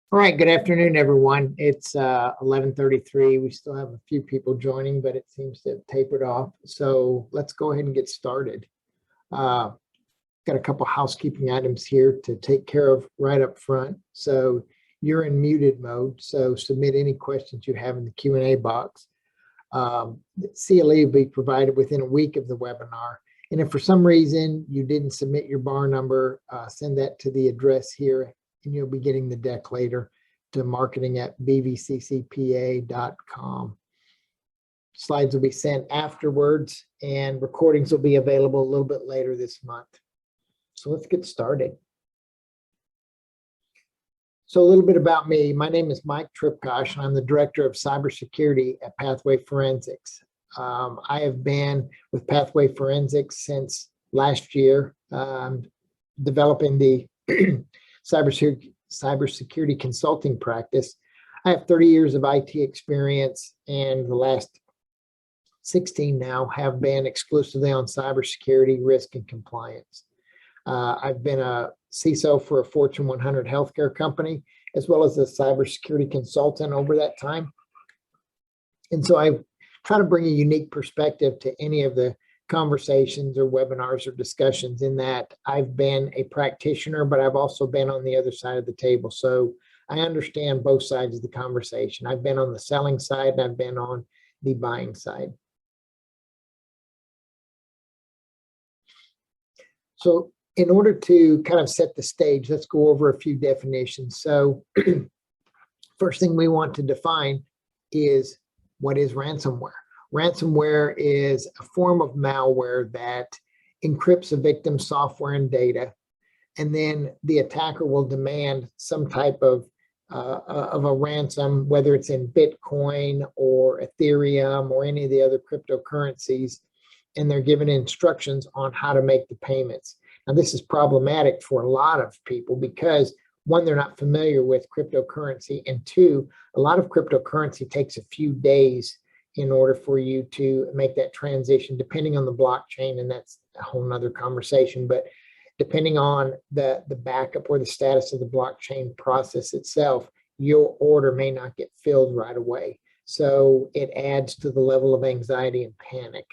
All right, good afternoon, everyone. It's 11:33. We still have a few people joining, but it seems to have tapered off. So let's go ahead and get started. Got a couple housekeeping items here to take care of right up front. So you're in muted mode, so submit any questions you have in the Q&A box. CLE will be provided within a week of the webinar. And if for some reason you didn't submit your bar number, send that to the address here, and you'll be getting the deck later to marketing@bvccpa.com. Slides will be sent afterwards, and recordings will be available a little bit later this month. So let's get started. So a little bit about me. My name is Mike Trpkosh, and I'm the Director of Cybersecurity at Pathway Forensics. I have been with Pathway Forensics since last year, developing the cybersecurity consulting practice. I have 30 years of IT experience, and the last 16 now have been exclusively on cybersecurity, risk, and compliance. I've been a CISO for a Fortune 100 healthcare company, as well as a cybersecurity consultant over that time. And so I try to bring a unique perspective to any of the conversations or webinars or discussions, in that I've been a practitioner, but I've also been on the other side of the table. So I understand both sides of the conversation. I've been on the selling side and I've been on the buying side. So in order to kind of set the stage, let's go over a few definitions. So first thing we want to define is, what is ransomware? Ransomware is a form of malware that encrypts a victim's software and data, and then the attacker will demand some type of a ransom, whether it's in Bitcoin or Ethereum or any of the other cryptocurrencies, and they're given instructions on how to make the payments. Now, this is problematic for a lot of people because, one, they're not familiar with cryptocurrency, and two, a lot of cryptocurrency takes a few days in order for you to make that transition, depending on the blockchain, and that's a whole nother conversation. But depending on the backup or the status of the blockchain process itself, your order may not get filled right away. So it adds to the level of anxiety and panic.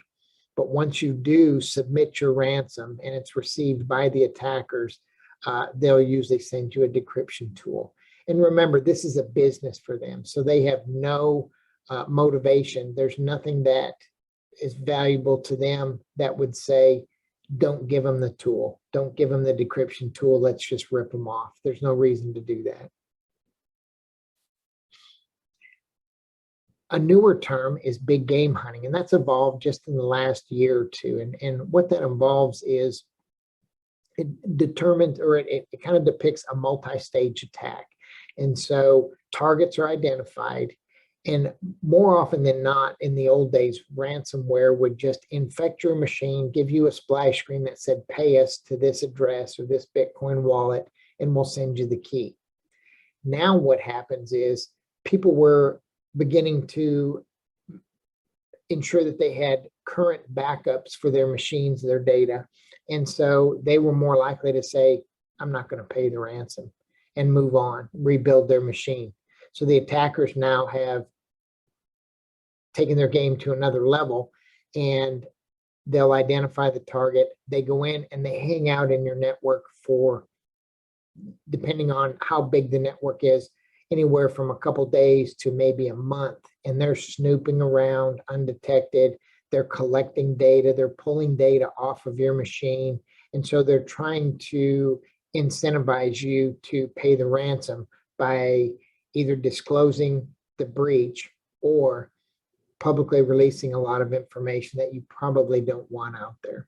But once you do submit your ransom and it's received by the attackers, they'll usually send you a decryption tool. And remember, this is a business for them, so they have no motivation. There's nothing that is valuable to them that would say, don't give them the tool, don't give them the decryption tool, let's just rip them off. There's no reason to do that. A newer term is big game hunting, and that's evolved just in the last year or two. And what that involves is, it determines, or it kind of depicts a multi-stage attack. And so targets are identified, and more often than not, in the old days, ransomware would just infect your machine, give you a splash screen that said, pay us to this address or this Bitcoin wallet, and we'll send you the key. Now what happens is, people were beginning to ensure that they had current backups for their machines, their data. And so they were more likely to say, I'm not going to pay the ransom, and move on, rebuild their machine. So the attackers now have taken their game to another level, and they'll identify the target. They go in and they hang out in your network for, depending on how big the network is, anywhere from a couple days to maybe a month. And they're snooping around undetected. They're collecting data. They're pulling data off of your machine. And so they're trying to incentivize you to pay the ransom by either disclosing the breach or publicly releasing a lot of information that you probably don't want out there.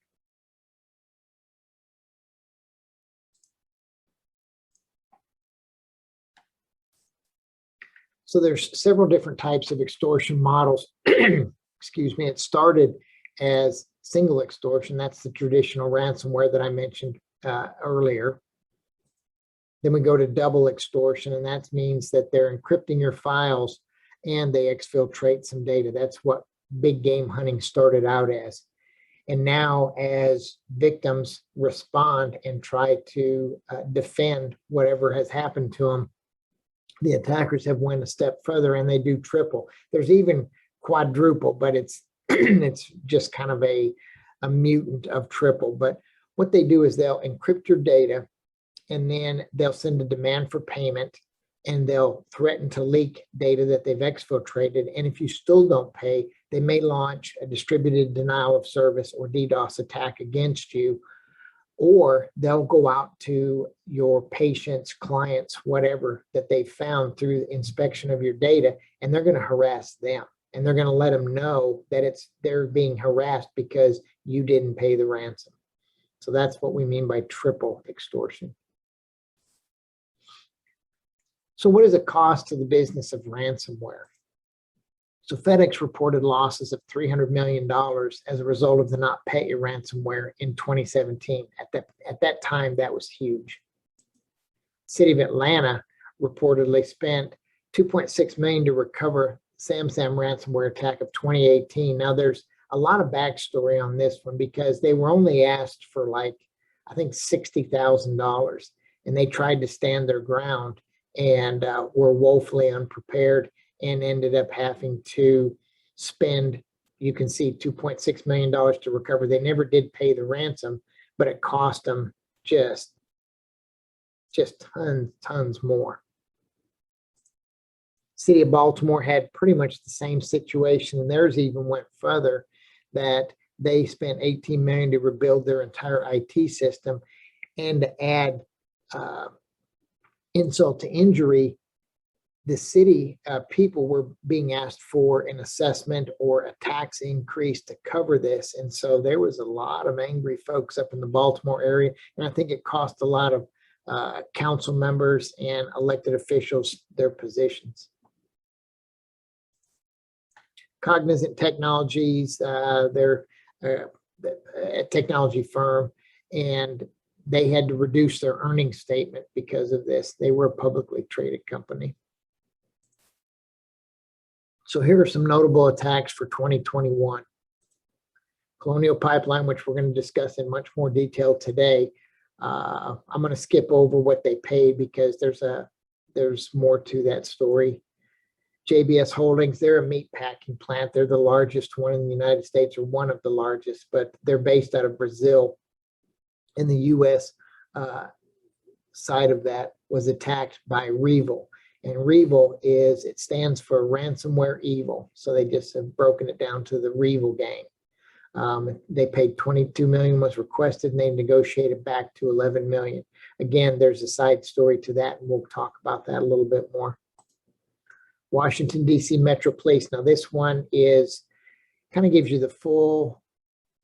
So there's several different types of extortion models. Excuse me. It started as single extortion. That's the traditional ransomware that I mentioned earlier. Then we go to double extortion, and that means that they're encrypting your files and they exfiltrate some data. That's what big game hunting started out as. And now, as victims respond and try to defend whatever has happened to them, The attackers have went a step further and they do triple. There's even quadruple, but it's it's just kind of a mutant of triple. But what they do is they'll encrypt your data, and then they'll send a demand for payment, and they'll threaten to leak data that they've exfiltrated. And if you still don't pay, they may launch a distributed denial of service or DDoS attack against you, or they'll go out to your patients, clients, whatever that they found through the inspection of your data, and they're going to harass them. And they're going to let them know that they're being harassed because you didn't pay the ransom. So that's what we mean by triple extortion. So what does it cost to the business of ransomware? So FedEx reported losses of $300 million as a result of the not pay ransomware in 2017. At that time, that was huge. City of Atlanta reportedly spent $2.6 million to recover Samsung ransomware attack of 2018. Now there's a lot of backstory on this one because they were only asked for like, I think $60,000, and they tried to stand their ground and were woefully unprepared and ended up having to spend, you can see, $2.6 million to recover. They never did pay the ransom, but it cost them just tons more. City of Baltimore had pretty much the same situation, and theirs even went further, that they spent $18 million to rebuild their entire IT system. And to add insult to injury, the city people were being asked for an assessment or a tax increase to cover this. And so there was a lot of angry folks up in the Baltimore area. And I think it cost a lot of council members and elected officials their positions. Cognizant Technologies, they're a technology firm, and they had to reduce their earnings statement because of this. They were a publicly traded company. So here are some notable attacks for 2021. Colonial Pipeline, which we're going to discuss in much more detail today. I'm going to skip over what they paid because there's more to that story. JBS Holdings, they're a meat packing plant. They're the largest one in the United States, or one of the largest, but they're based out of Brazil. In the US side of that was attacked by REvil. And REvil it stands for Ransomware Evil. So they just have broken it down to the REvil gang. They paid $22 million was requested, and they negotiated back to $11 million. Again, there's a side story to that, and we'll talk about that a little bit more. Washington, D.C. Metro Police. Now this one kind of gives you the full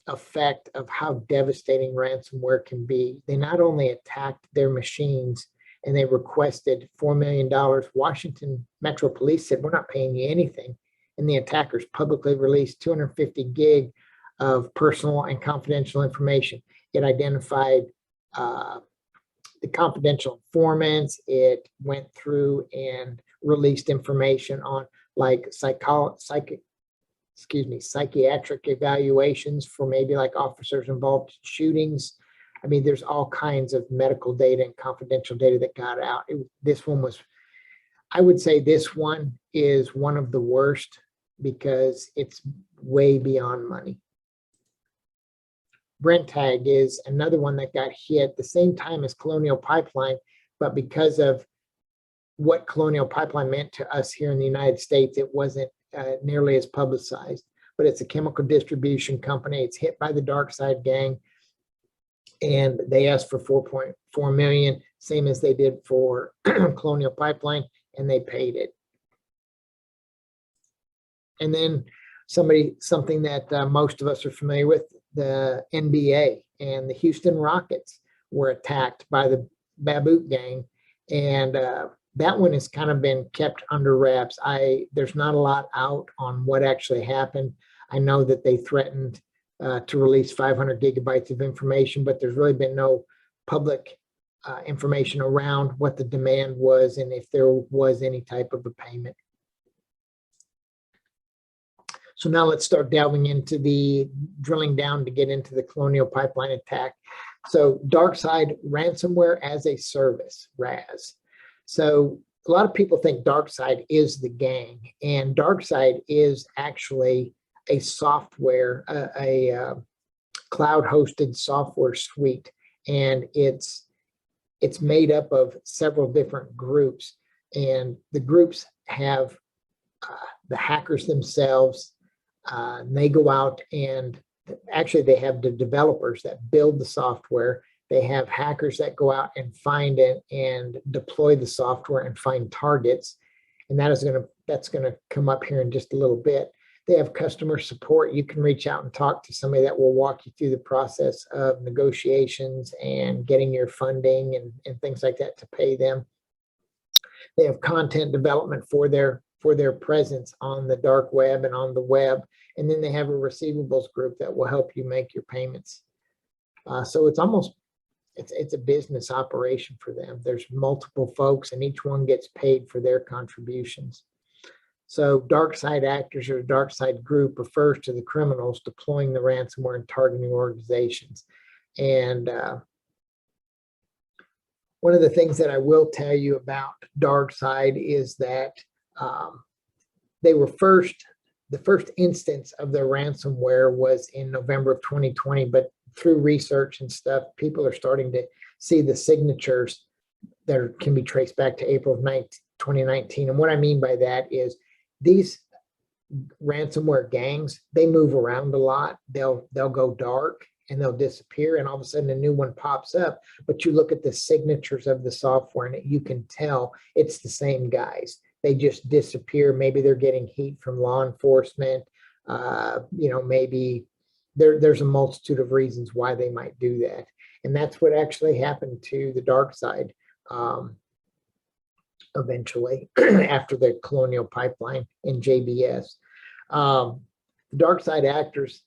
effect of how devastating ransomware can be. They not only attacked their machines and they requested $4 million. Washington Metro Police said, we're not paying you anything. And the attackers publicly released 250 gig of personal and confidential information. It identified the confidential informants. It went through and released information on like psychiatric evaluations for maybe like officers involved in shootings. I mean, there's all kinds of medical data and confidential data that got out. This one was, I would say this one is one of the worst because it's way beyond money. Brenntag is another one that got hit at the same time as Colonial Pipeline, but because of what Colonial Pipeline meant to us here in the United States, it wasn't nearly as publicized. But it's a chemical distribution company. It's hit by the DarkSide gang, and they asked for $4.4 million, same as they did for Colonial Pipeline, and they paid it. And then something that most of us are familiar with, the NBA and the Houston Rockets were attacked by the Baboot gang, and that one has kind of been kept under wraps. There's not a lot out on what actually happened. I know that they threatened to release 500 gigabytes of information, but there's really been no public information around what the demand was and if there was any type of a payment. So now let's start delving into drilling down to get into the Colonial Pipeline attack. So DarkSide, ransomware as a service, RAS. So a lot of people think DarkSide is the gang, and DarkSide is actually a software, a cloud-hosted software suite, and it's made up of several different groups, and the groups have the hackers themselves. They go out and actually they have the developers that build the software. They have hackers that go out and find it and deploy the software and find targets. And that's going to come up here in just a little bit. They have customer support. You can reach out and talk to somebody that will walk you through the process of negotiations and getting your funding and things like that to pay them. They have content development for their presence on the dark web and on the web. And then they have a receivables group that will help you make your payments. So it's a business operation for them. There's multiple folks and each one gets paid for their contributions. So DarkSide actors or DarkSide group refers to the criminals deploying the ransomware and targeting organizations. And one of the things that I will tell you about DarkSide is that they were the first instance of their ransomware was in November of 2020, but through research and stuff, people are starting to see the signatures that can be traced back to April of 2019. And what I mean by that is these ransomware gangs, they move around a lot. They'll go dark and they'll disappear, and all of a sudden a new one pops up. But you look at the signatures of the software and you can tell it's the same guys. They just disappear. Maybe they're getting heat from law enforcement. Maybe there's a multitude of reasons why they might do that. And that's what actually happened to the DarkSide eventually after the Colonial Pipeline and JBS. The DarkSide actors,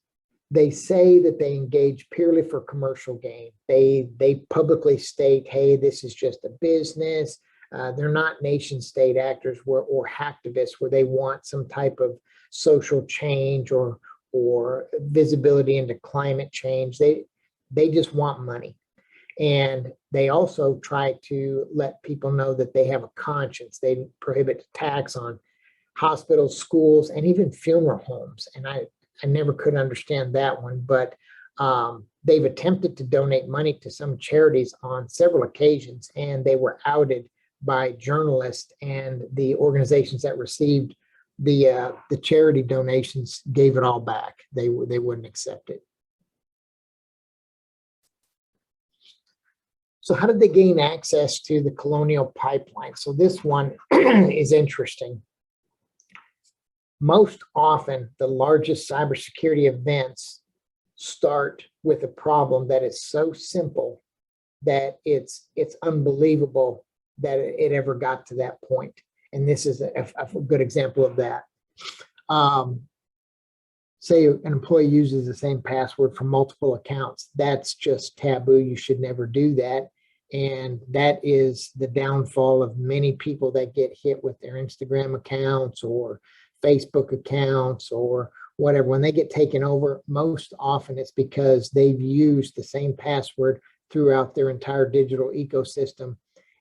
they say that they engage purely for commercial gain. They publicly state, hey, this is just a business. They're not nation state actors or hacktivists where they want some type of social change or visibility into climate change. They just want money. And they also try to let people know that they have a conscience. They prohibit attacks on hospitals, schools, and even funeral homes. And I never could understand that one, but they've attempted to donate money to some charities on several occasions, and they were outed by journalists, and the organizations that received the charity donations gave it all back. They wouldn't accept it. So how did they gain access to the Colonial Pipeline? So this one is interesting. Most often, the largest cybersecurity events start with a problem that is so simple that it's unbelievable that it ever got to that point. And this is a good example of that. Say an employee uses the same password for multiple accounts. That's just taboo. You should never do that. And that is the downfall of many people that get hit with their Instagram accounts or Facebook accounts or whatever. When they get taken over, most often it's because they've used the same password throughout their entire digital ecosystem,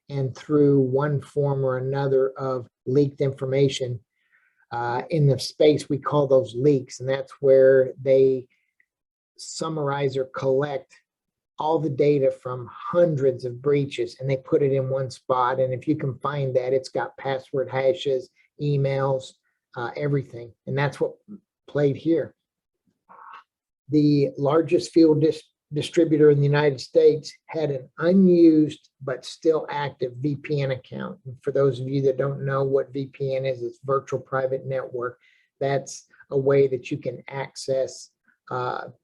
and through one form or another of leaked information. In the space, we call those leaks, and that's where they summarize or collect all the data from hundreds of breaches, and they put it in one spot. And if you can find that, it's got password hashes, emails, everything. And that's what played here. The largest fuel distributor in the United States had an unused but still active VPN account. And for those of you that don't know what VPN is, it's virtual private network. That's a way that you can access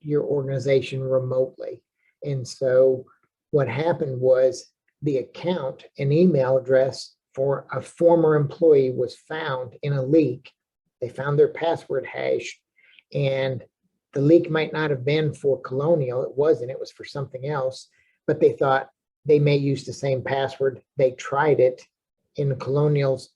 your organization remotely. And so what happened was the account and email address for a former employee was found in a leak. They found their password hash, and the leak might not have been for Colonial. It wasn't. It was for something else. But they thought they may use the same password. They tried it in Colonial's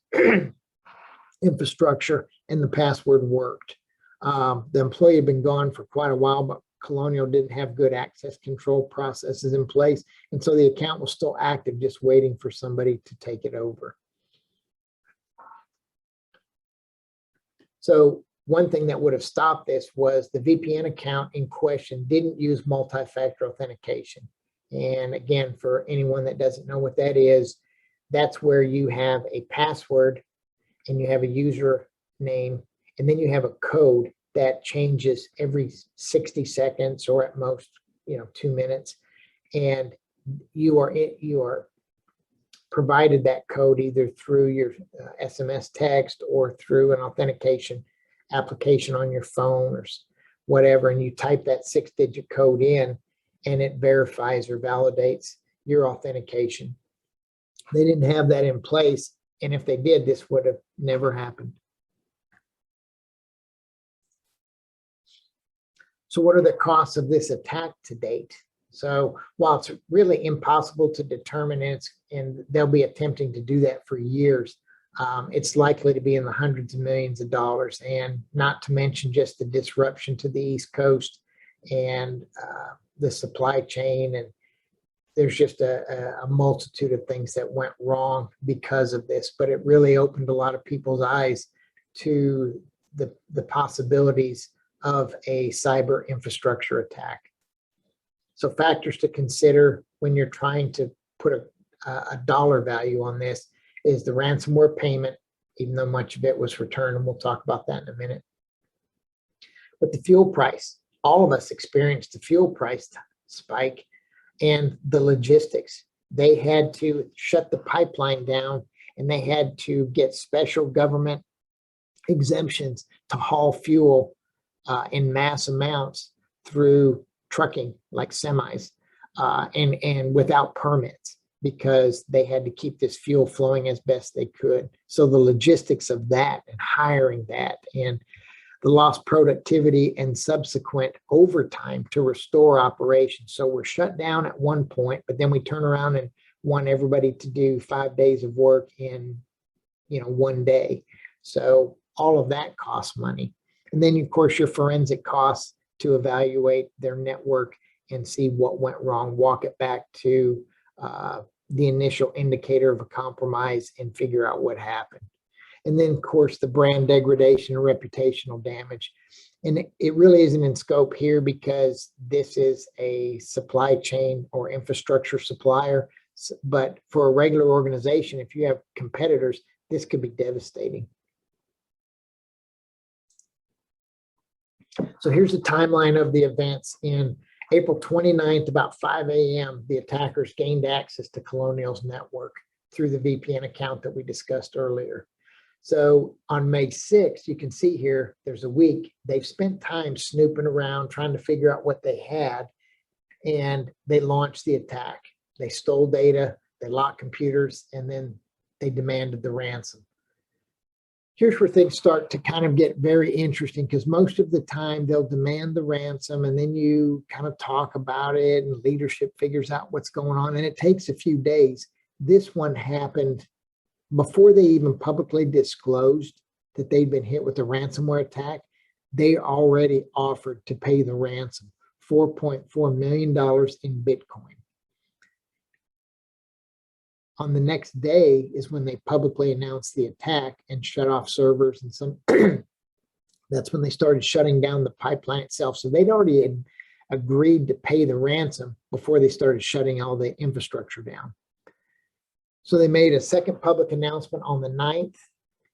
infrastructure, and the password worked. The employee had been gone for quite a while, but Colonial didn't have good access control processes in place. And so the account was still active, just waiting for somebody to take it over. So one thing that would have stopped this was the VPN account in question didn't use multi-factor authentication. And again, for anyone that doesn't know what that is, that's where you have a password and you have a user name, and then you have a code that changes every 60 seconds or at most, 2 minutes. And you are provided that code either through your SMS text or through an authentication application on your phone or whatever, and you type that 6-digit code in and it verifies or validates your authentication. They didn't have that in place, and if they did, this would have never happened. So what are the costs of this attack to date? So while it's really impossible to determine, and they'll be attempting to do that for years, it's likely to be in the hundreds of millions of dollars, and not to mention just the disruption to the East Coast and the supply chain. And there's just a multitude of things that went wrong because of this, but it really opened a lot of people's eyes to the possibilities of a cyber infrastructure attack. So factors to consider when you're trying to put a dollar value on this is the ransomware payment, even though much of it was returned, and we'll talk about that in a minute. But the fuel price, all of us experienced the fuel price spike, and the logistics. They had to shut the pipeline down, and they had to get special government exemptions to haul fuel in mass amounts through trucking, like semis, and without permits, because they had to keep this fuel flowing as best they could. So the logistics of that and hiring that, and the lost productivity and subsequent overtime to restore operations. So we're shut down at one point, but then we turn around and want everybody to do 5 days of work in, one day. So all of that costs money. And then, of course, your forensic costs to evaluate their network and see what went wrong, walk it back to the initial indicator of a compromise and figure out what happened. And then, of course, the brand degradation and reputational damage. And it really isn't in scope here because this is a supply chain or infrastructure supplier. But for a regular organization, if you have competitors, this could be devastating. So here's the timeline of the events. In April 29th, about 5 a.m., the attackers gained access to Colonial's network through the VPN account that we discussed earlier. So on May 6th, you can see here, there's a week, they've spent time snooping around, trying to figure out what they had, and they launched the attack. They stole data, they locked computers, and then they demanded the ransom. Here's where things start to kind of get very interesting, because most of the time they'll demand the ransom and then you kind of talk about it and leadership figures out what's going on, and it takes a few days. This one happened before they even publicly disclosed that they'd been hit with a ransomware attack. They already offered to pay the ransom, $4.4 million in Bitcoin. On the next day is when they publicly announced the attack and shut off servers, and some that's when they started shutting down the pipeline itself. So they'd already agreed to pay the ransom before they started shutting all the infrastructure down. So they made a second public announcement on the 9th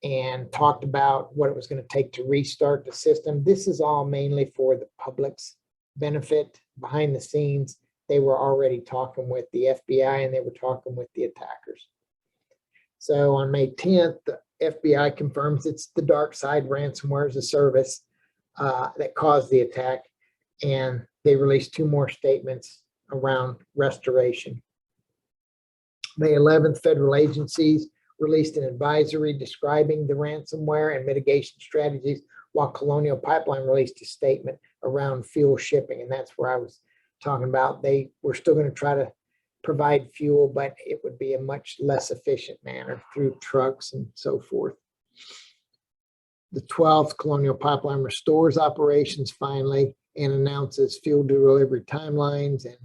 and talked about what it was going to take to restart the system. This is all mainly for the public's benefit. Behind the scenes, they were already talking with the FBI and they were talking with the attackers. So on May 10th, the FBI confirms it's the DarkSide ransomware as a service that caused the attack, and they released 2 more statements around restoration. May 11th, federal agencies released an advisory describing the ransomware and mitigation strategies, while Colonial Pipeline released a statement around fuel shipping. And that's where I was talking about. They were still going to try to provide fuel, but it would be a much less efficient manner through trucks and so forth. The 12th, Colonial Pipeline restores operations finally and announces fuel delivery timelines, and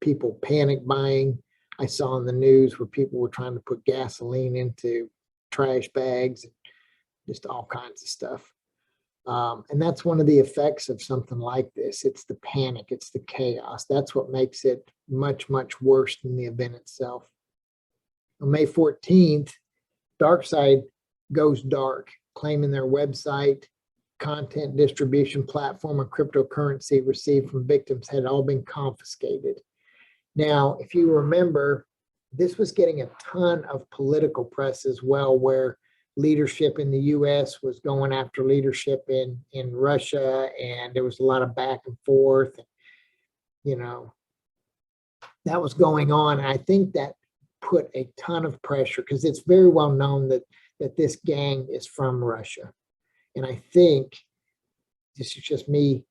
people panic buying. I saw on the news where people were trying to put gasoline into trash bags, just all kinds of stuff. And that's one of the effects of something like this. It's the panic, it's the chaos. That's what makes it much, much worse than the event itself. On May 14th, DarkSide goes dark, claiming their website, content distribution platform, and cryptocurrency received from victims had all been confiscated. Now, if you remember, this was getting a ton of political press as well, where leadership in the US was going after leadership in Russia, and there was a lot of back and forth. You know, that was going on. And I think that put a ton of pressure, because it's very well known that this gang is from Russia. And I think this is just me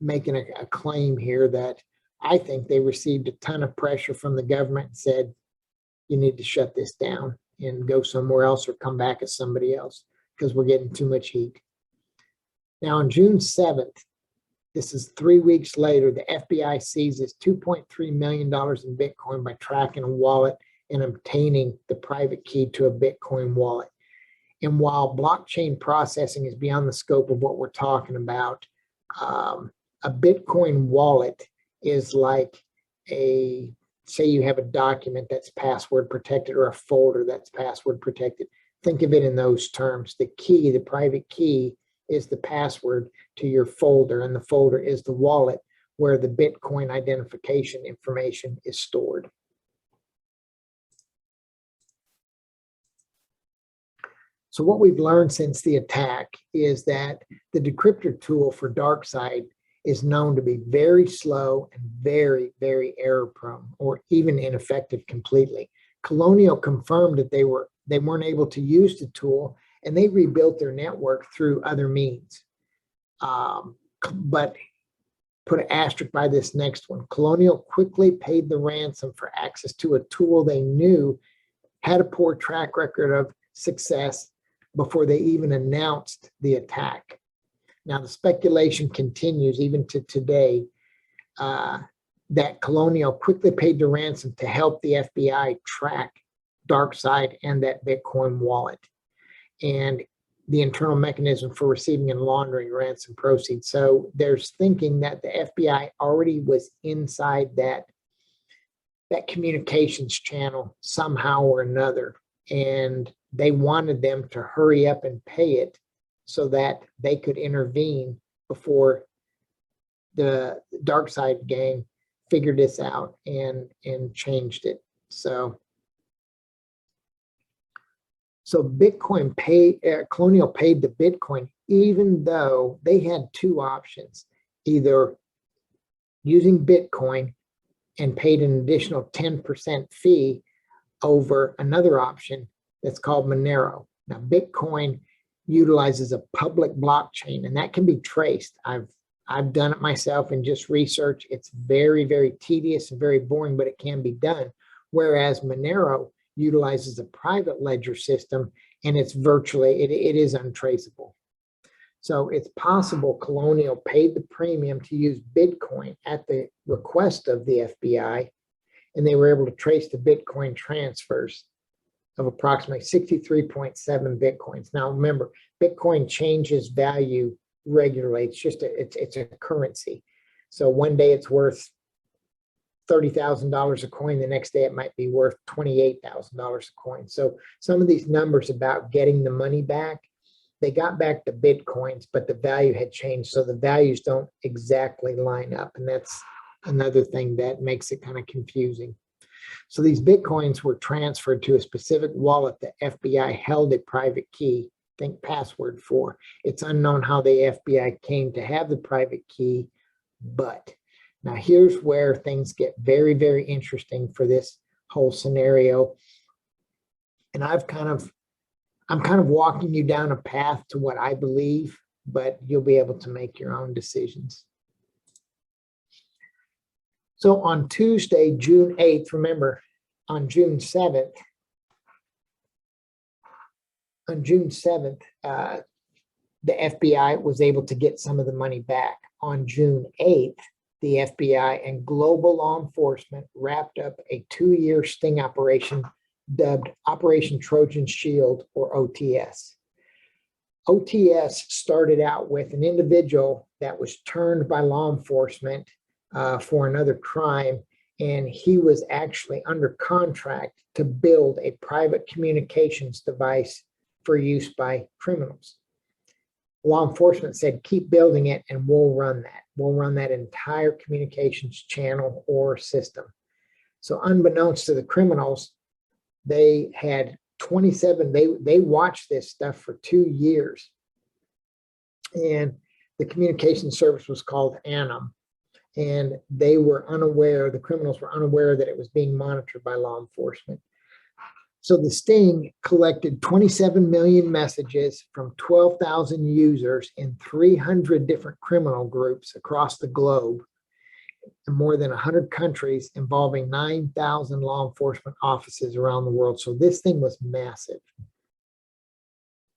making a claim here that I think they received a ton of pressure from the government and said, you need to shut this down and go somewhere else or come back as somebody else, because we're getting too much heat. Now on June 7th, this is 3 weeks later, the FBI seizes $2.3 million in Bitcoin by tracking a wallet and obtaining the private key to a Bitcoin wallet. And while blockchain processing is beyond the scope of what we're talking about, a Bitcoin wallet is like say you have a document that's password protected or a folder that's password protected. Think of it in those terms. The key, the private key, is the password to your folder, and the folder is the wallet where the Bitcoin identification information is stored. So what we've learned since the attack is that the decryptor tool for DarkSide is known to be very slow and very, very error prone, or even ineffective completely. Colonial confirmed that they weren't able to use the tool, and they rebuilt their network through other means. But put an asterisk by this next one. Colonial quickly paid the ransom for access to a tool they knew had a poor track record of success before they even announced the attack. Now, the speculation continues even to today that Colonial quickly paid the ransom to help the FBI track DarkSide and that Bitcoin wallet and the internal mechanism for receiving and laundering ransom proceeds. So there's thinking that the FBI already was inside that communications channel somehow or another, and they wanted them to hurry up and pay it so that they could intervene before the DarkSide gang figured this out and changed it. So Colonial paid the Bitcoin, even though they had two options: either using Bitcoin and paid an additional 10% fee over another option that's called Monero. Now, Bitcoin utilizes a public blockchain, and that can be traced. I've done it myself and just research. It's very, very tedious and very boring, but it can be done. Whereas Monero utilizes a private ledger system, and it's virtually, it is untraceable. So it's possible Colonial paid the premium to use Bitcoin at the request of the FBI, and they were able to trace the Bitcoin transfers of approximately 63.7 Bitcoins. Now remember, Bitcoin changes value regularly. It's just it's a currency. So one day it's worth $30,000 a coin. The next day it might be worth $28,000 a coin. So some of these numbers about getting the money back, they got back the Bitcoins, but the value had changed. So the values don't exactly line up. And that's another thing that makes it kind of confusing. So these Bitcoins were transferred to a specific wallet the FBI held a private key, think password for. It's unknown how the FBI came to have the private key, but now here's where things get very, very interesting for this whole scenario. And I'm kind of walking you down a path to what I believe, but you'll be able to make your own decisions. So on Tuesday, June 8th, remember, on June 7th, the FBI was able to get some of the money back. On June 8th, the FBI and global law enforcement wrapped up a 2-year sting operation dubbed Operation Trojan Shield, or OTS. OTS started out with an individual that was turned by law enforcement for another crime, and he was actually under contract to build a private communications device for use by criminals. Law enforcement said, keep building it and we'll run that. We'll run that entire communications channel or system. So unbeknownst to the criminals, they had 27, they watched this stuff for 2 years. And the communication service was called Annam. And they were unaware, the criminals were unaware that it was being monitored by law enforcement. So the sting collected 27 million messages from 12,000 users in 300 different criminal groups across the globe in more than 100 countries, involving 9,000 law enforcement offices around the world. So this thing was massive.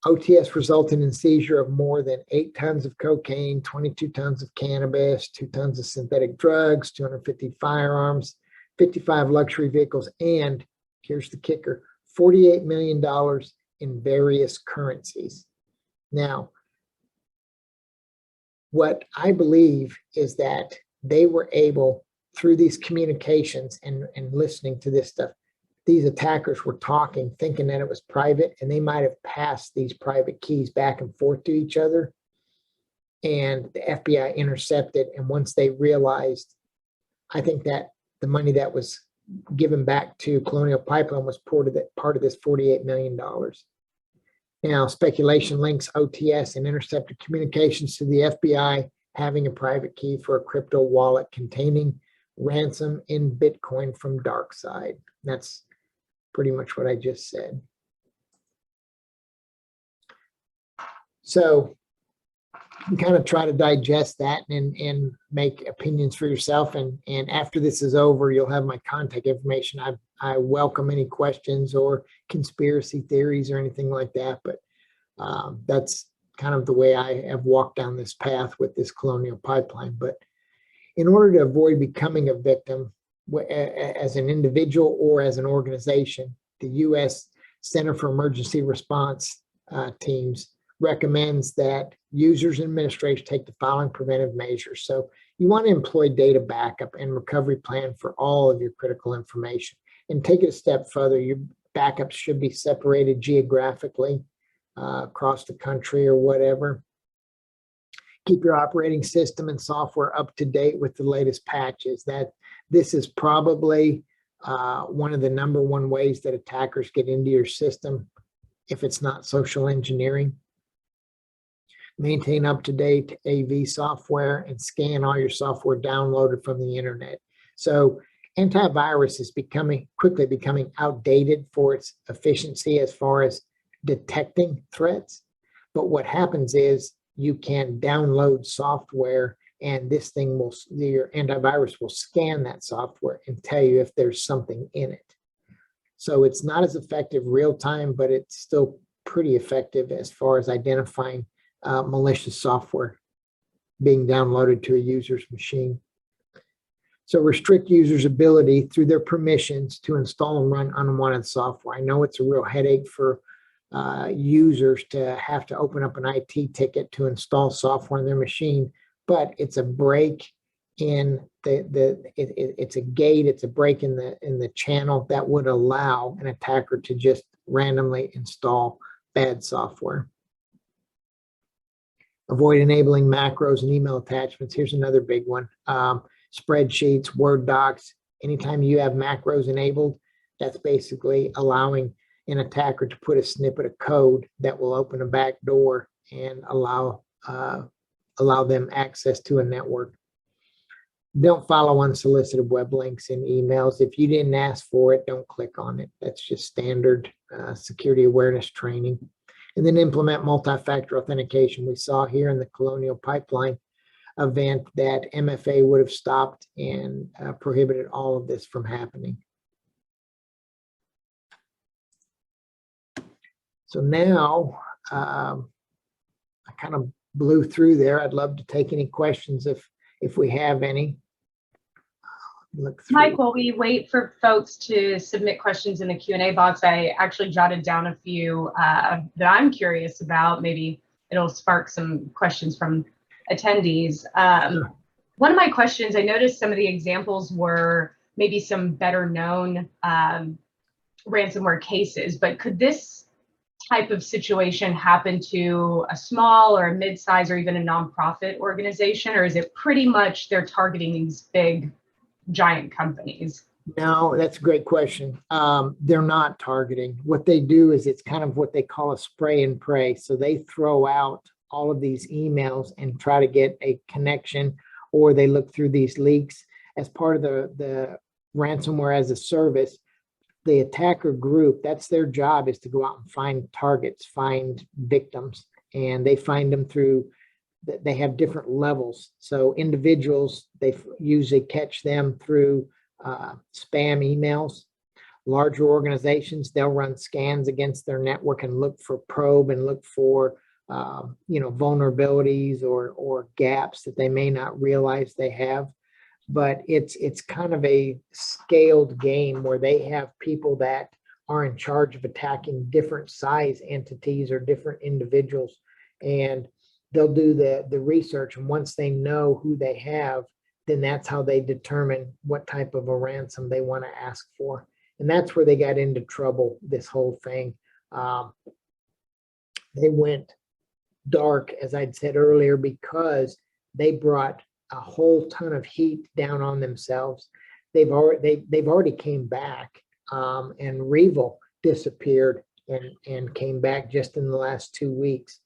OTS resulted in seizure of more than 8 tons of cocaine, 22 tons of cannabis, 2 tons of synthetic drugs, 250 firearms, 55 luxury vehicles, and here's the kicker, $48 million in various currencies. Now, what I believe is that they were able, through these communications and listening to this stuff, these attackers were talking, thinking that it was private, and they might have passed these private keys back and forth to each other. And the FBI intercepted, and once they realized, I think that the money that was given back to Colonial Pipeline was part of this $48 million. Now, speculation links OTS and intercepted communications to the FBI having a private key for a crypto wallet containing ransom in Bitcoin from DarkSide. That's pretty much what I just said. So you can kind of try to digest that and make opinions for yourself. And after this is over, you'll have my contact information. I welcome any questions or conspiracy theories or anything like that. But that's kind of the way I have walked down this path with this Colonial Pipeline. But in order to avoid becoming a victim as an individual or as an organization, the U.S. Center for Emergency Response teams recommends that users and administrators take the following preventive measures. So you want to employ data backup and recovery plan for all of your critical information. And take it a step further, your backups should be separated geographically across the country or whatever. Keep your operating system and software up to date with the latest patches. This is probably one of the #1 ways that attackers get into your system if it's not social engineering. Maintain up-to-date AV software and scan all your software downloaded from the internet. So antivirus is quickly becoming outdated for its efficiency as far as detecting threats. But what happens is you can download software, and this thing your antivirus will scan that software and tell you if there's something in it. So it's not as effective real time, but it's still pretty effective as far as identifying malicious software being downloaded to a user's machine. So restrict users' ability through their permissions to install and run unwanted software. I know it's a real headache for users to have to open up an IT ticket to install software on their machine, but it's a break in it's a gate, it's a break in the channel that would allow an attacker to just randomly install bad software. Avoid enabling macros and email attachments. Here's another big one. Spreadsheets, Word docs. Anytime you have macros enabled, that's basically allowing an attacker to put a snippet of code that will open a back door and allow them access to a network. Don't follow unsolicited web links in emails. If you didn't ask for it, don't click on it. That's just standard security awareness training. And then implement multi-factor authentication. We saw here in the Colonial Pipeline event that MFA would have stopped and prohibited all of this from happening. So now I kind of blew through there. I'd love to take any questions if we have any. Mike, while we wait for folks to submit questions in the Q&A box, I actually jotted down a few that I'm curious about, maybe it'll spark some questions from attendees. One of my questions, I noticed some of the examples were maybe some better known ransomware cases, but could this type of situation happen to a small or a mid-size or even a nonprofit organization, or is it pretty much they're targeting these big giant companies? No, that's a great question. They're not targeting. What they do is it's kind of what they call a spray and pray. So they throw out all of these emails and try to get a connection, or they look through these leaks as part of the ransomware as a service. The attacker group, that's their job, is to go out and find targets, find victims, and they find them through, they have different levels. So individuals, they usually catch them through spam emails. Larger organizations, they'll run scans against their network and look for probe and look for vulnerabilities or gaps that they may not realize they have. But it's kind of a scaled game where they have people that are in charge of attacking different size entities or different individuals, and they'll do the research, and once they know who they have, then that's how they determine what type of a ransom they want to ask for. And that's where they got into trouble, this whole thing. They went dark, as I'd said earlier, because they brought a whole ton of heat down on themselves. They've already came back, and Revel disappeared and came back just in the last 2 weeks.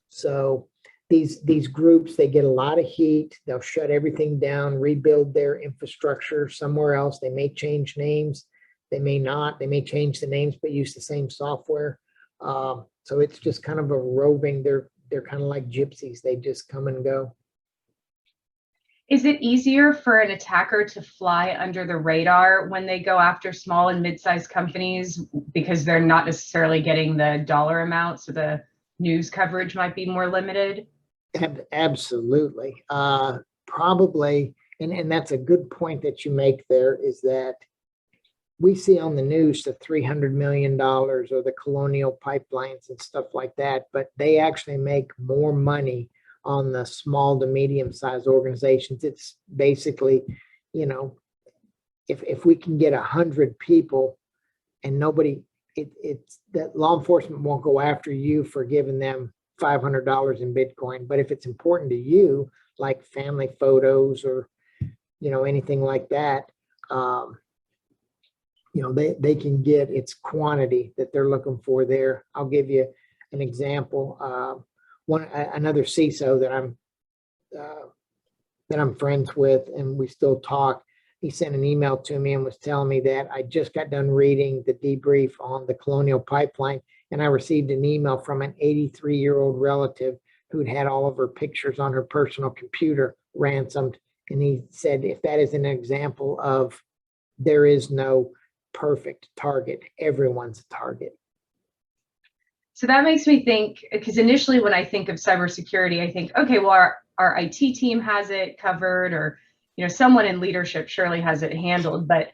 So these groups, they get a lot of heat. They'll shut everything down, rebuild their infrastructure somewhere else. They may change names. They may not. They may change the names, but use the same software. So it's just kind of a roving. They're kind of like gypsies. They just come and go. Is it easier for an attacker to fly under the radar when they go after small and mid-sized companies because they're not necessarily getting the dollar amount, so the news coverage might be more limited? Absolutely. Probably, and that's a good point that you make there, is that we see on the news the $300 million or the colonial pipelines and stuff like that, but they actually make more money on the small to medium-sized organizations. It's basically, if we can get 100 people and nobody, it's that law enforcement won't go after you for giving them $500 in Bitcoin. But if it's important to you, like family photos or, anything like that, they can get its quantity that they're looking for there. I'll give you an example. Another CISO that I'm friends with, and we still talk, he sent an email to me and was telling me that I just got done reading the debrief on the colonial pipeline, and I received an email from an 83-year-old relative who'd had all of her pictures on her personal computer ransomed. And he said, if that is an example of there is no perfect target, everyone's a target. So that makes me think, because initially when I think of cybersecurity, I think, okay, well, our IT team has it covered, or someone in leadership surely has it handled. But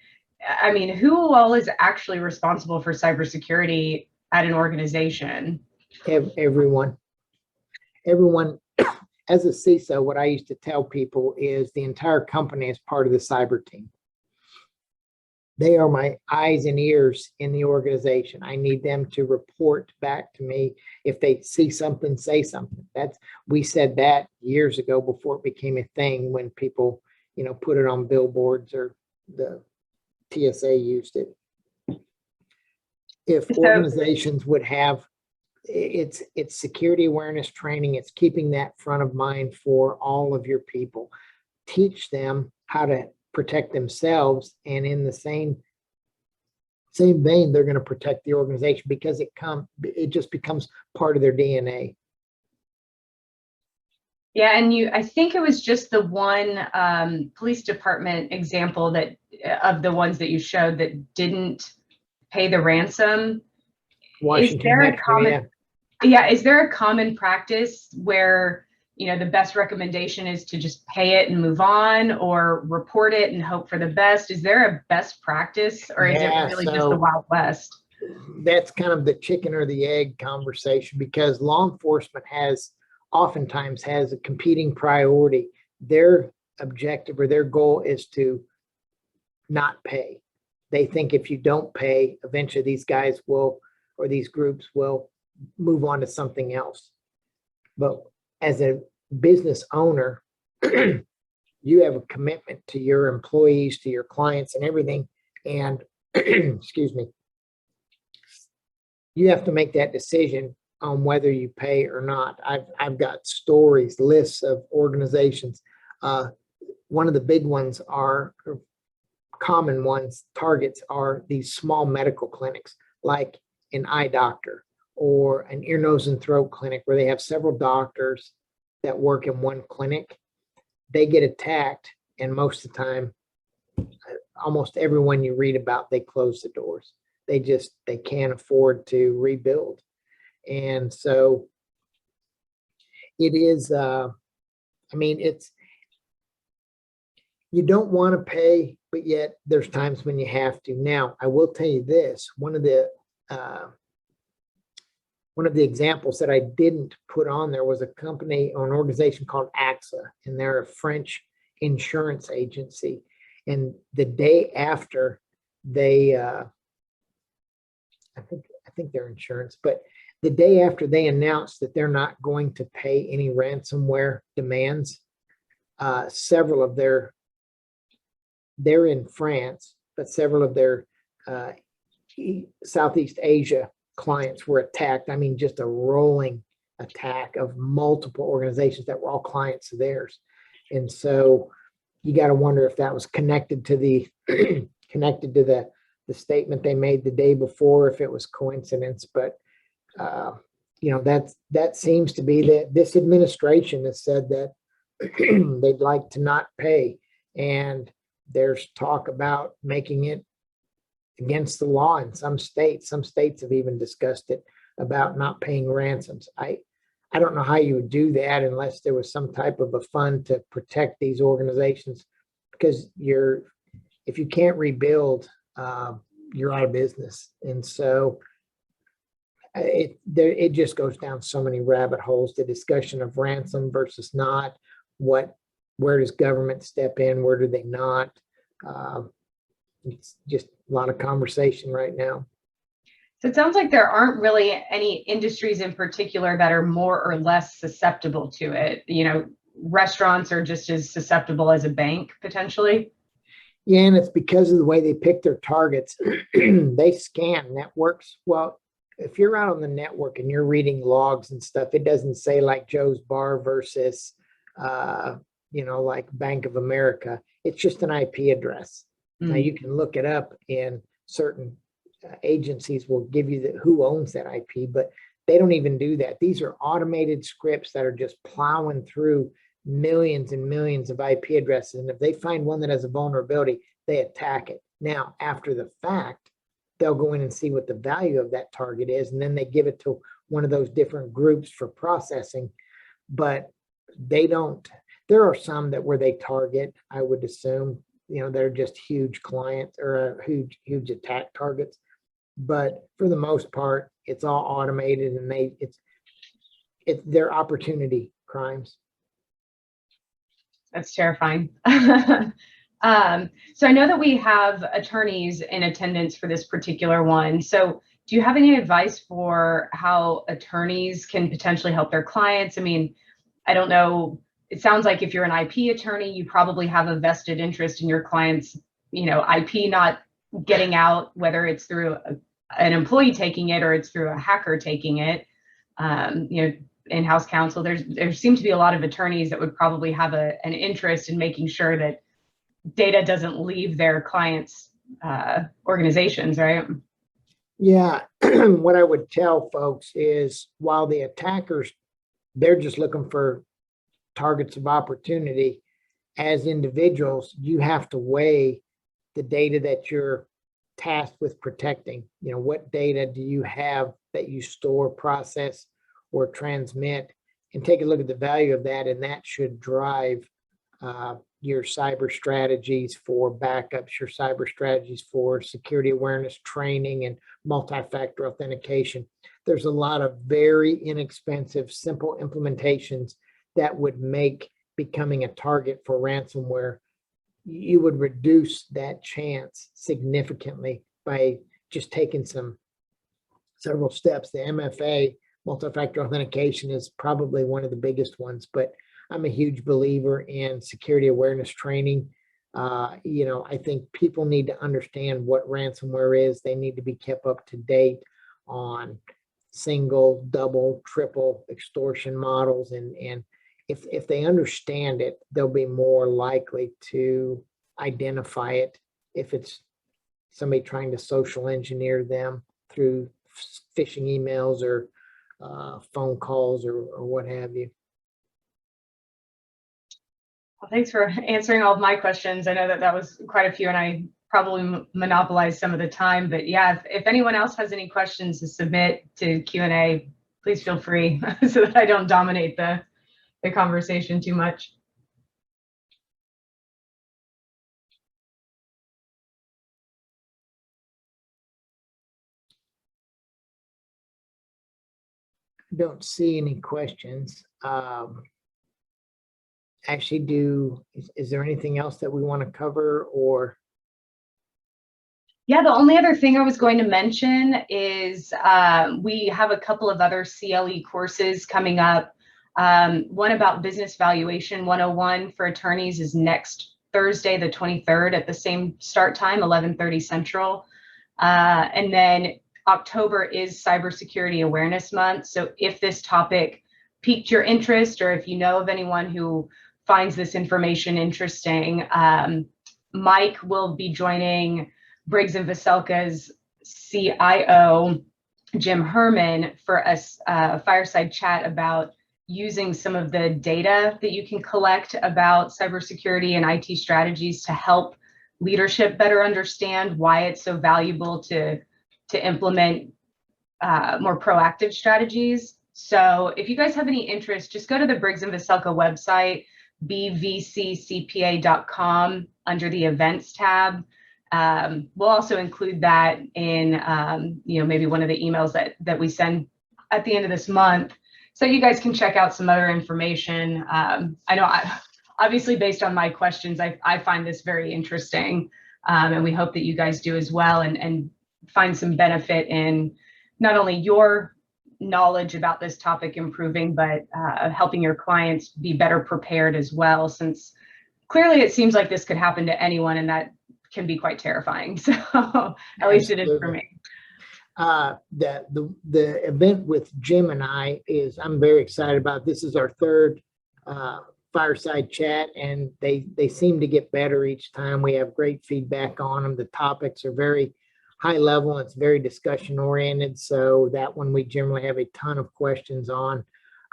I mean, who all is actually responsible for cybersecurity at an organization? Everyone. As a CISO, what I used to tell people is the entire company is part of the cyber team. They are my eyes and ears in the organization. I need them to report back to me. If they see something, say something. We said that years ago before it became a thing, when people, put it on billboards or the TSA used it. If organizations would have, it's security awareness training, it's keeping that front of mind for all of your people. Teach them how to protect themselves, and in the same vein, they're going to protect the organization, because it just becomes part of their DNA. Yeah, and I think it was just the one police department example that of the ones that you showed that didn't pay the ransom. Washington, is there a common, is there a common practice where the best recommendation is to just pay it and move on, or report it and hope for the best? Is there a best practice, or is it really just the Wild West? that's kind of the chicken or the egg conversation, because law enforcement oftentimes has a competing priority. Their objective or their goal is to not pay. They think if you don't pay, eventually these guys will, or these groups will move on to something else. But as a business owner, you have a commitment to your employees, to your clients and everything. And excuse me, you have to make that decision on whether you pay or not. I've got stories, lists of organizations. One of the big ones are, common ones, targets are these small medical clinics, like an eye doctor or an ear, nose, and throat clinic, where they have several doctors that work in one clinic. They get attacked, and most of the time, almost everyone you read about, they close the doors. They can't afford to rebuild. And so it is, you don't want to pay, but yet there's times when you have to. Now, I will tell you this, one of the examples that I didn't put on there was a company or an organization called AXA, and they're a French insurance agency. And the day after they, I think they're insurance, but the day after they announced that they're not going to pay any ransomware demands, several of they're in France, but several of their Southeast Asia clients were attacked. I mean, just a rolling attack of multiple organizations that were all clients of theirs. And so you got to wonder if that was connected to the connected to the statement they made the day before, if it was coincidence. But that seems to be that this administration has said that they'd like to not pay, and there's talk about making it against the law in some states. Some states have even discussed it, about not paying ransoms. I don't know how you would do that unless there was some type of a fund to protect these organizations, because if you can't rebuild, you're out of business. And so it just goes down so many rabbit holes, the discussion of ransom versus not, where does government step in, where do they not? It's just a lot of conversation right now. So it sounds like there aren't really any industries in particular that are more or less susceptible to it. Restaurants are just as susceptible as a bank, potentially. Yeah, and it's because of the way they pick their targets. They scan networks. Well, if you're out on the network and you're reading logs and stuff, it doesn't say like Joe's Bar versus, like Bank of America. It's just an IP address. Now you can look it up, and certain agencies will give you who owns that IP, but they don't even do that. These are automated scripts that are just plowing through millions and millions of IP addresses. And if they find one that has a vulnerability, they attack it. Now, after the fact, they'll go in and see what the value of that target is, and then they give it to one of those different groups for processing. But they don't. There are some that where they target, I would assume, they're just huge clients or huge attack targets. But for the most part, it's all automated, and they're opportunity crimes. That's terrifying. So I know that we have attorneys in attendance for this particular one. So do you have any advice for how attorneys can potentially help their clients? I mean, I don't know. It sounds like if you're an IP attorney, you probably have a vested interest in your client's, IP not getting out, whether it's through an employee taking it or it's through a hacker taking it. In-house counsel, there seem to be a lot of attorneys that would probably have an interest in making sure that data doesn't leave their clients' organizations, right? Yeah, what I would tell folks is, while the attackers, they're just looking for targets of opportunity, as individuals, you have to weigh the data that you're tasked with protecting. What data do you have that you store, process, or transmit, and take a look at the value of that, and that should drive your cyber strategies for backups, your cyber strategies for security awareness training and multi-factor authentication. There's a lot of very inexpensive, simple implementations that would make becoming a target for ransomware. You would reduce that chance significantly by just taking several steps. The MFA, multi-factor authentication, is probably one of the biggest ones, but I'm a huge believer in security awareness training. I think people need to understand what ransomware is. They need to be kept up to date on single, double, triple extortion models. And if they understand it, they'll be more likely to identify it if it's somebody trying to social engineer them through phishing emails or phone calls or what have you. Well, thanks for answering all of my questions. I know that was quite a few, and I probably monopolized some of the time. But yeah, if anyone else has any questions to submit to Q&A, please feel free so that I don't dominate the conversation too much. I don't see any questions. Actually, is there anything else that we want to cover, or? Yeah, the only other thing I was going to mention is we have a couple of other CLE courses coming up. One about Business Valuation 101 for attorneys is next Thursday, the 23rd, at the same start time, 11:30 Central. And then October is Cybersecurity Awareness Month. So if this topic piqued your interest, or if you know of anyone who finds this information interesting, Mike will be joining Briggs and Veselka's CIO, Jim Herman, for a fireside chat about using some of the data that you can collect about cybersecurity and IT strategies to help leadership better understand why it's so valuable to implement more proactive strategies. So if you guys have any interest, just go to the Briggs and Veselka website, bvccpa.com, under the events tab. We'll also include that in maybe one of the emails that we send at the end of this month, so you guys can check out some other information. I know obviously based on my questions, I find this very interesting, and we hope that you guys do as well, and find some benefit in not only your knowledge about this topic improving, but helping your clients be better prepared as well, since clearly it seems like this could happen to anyone, and that can be quite terrifying. So at least it is for me. The event with Jim and I'm very excited about. This is our third fireside chat, and they seem to get better each time. We have great feedback on them. The topics are very high level, and it's very discussion oriented. So that one we generally have a ton of questions on,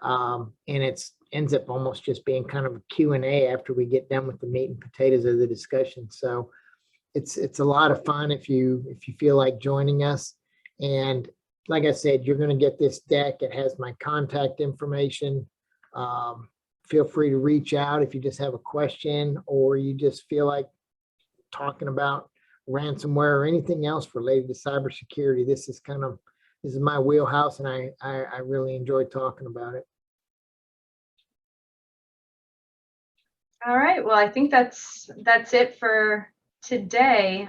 and it ends up almost just being kind of a Q&A after we get done with the meat and potatoes of the discussion. So it's a lot of fun if you feel like joining us. And like I said, you're going to get this deck. It has my contact information. Feel free to reach out if you just have a question, or you just feel like talking about ransomware or anything else related to cybersecurity. This is my wheelhouse, and I really enjoy talking about it. All right. Well, I think that's it for today.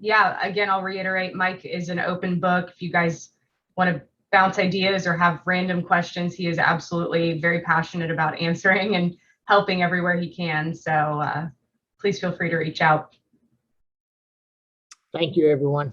Yeah, again, I'll reiterate, Mike is an open book. If you guys want to bounce ideas or have random questions, he is absolutely very passionate about answering and helping everywhere he can. So please feel free to reach out. Thank you, everyone.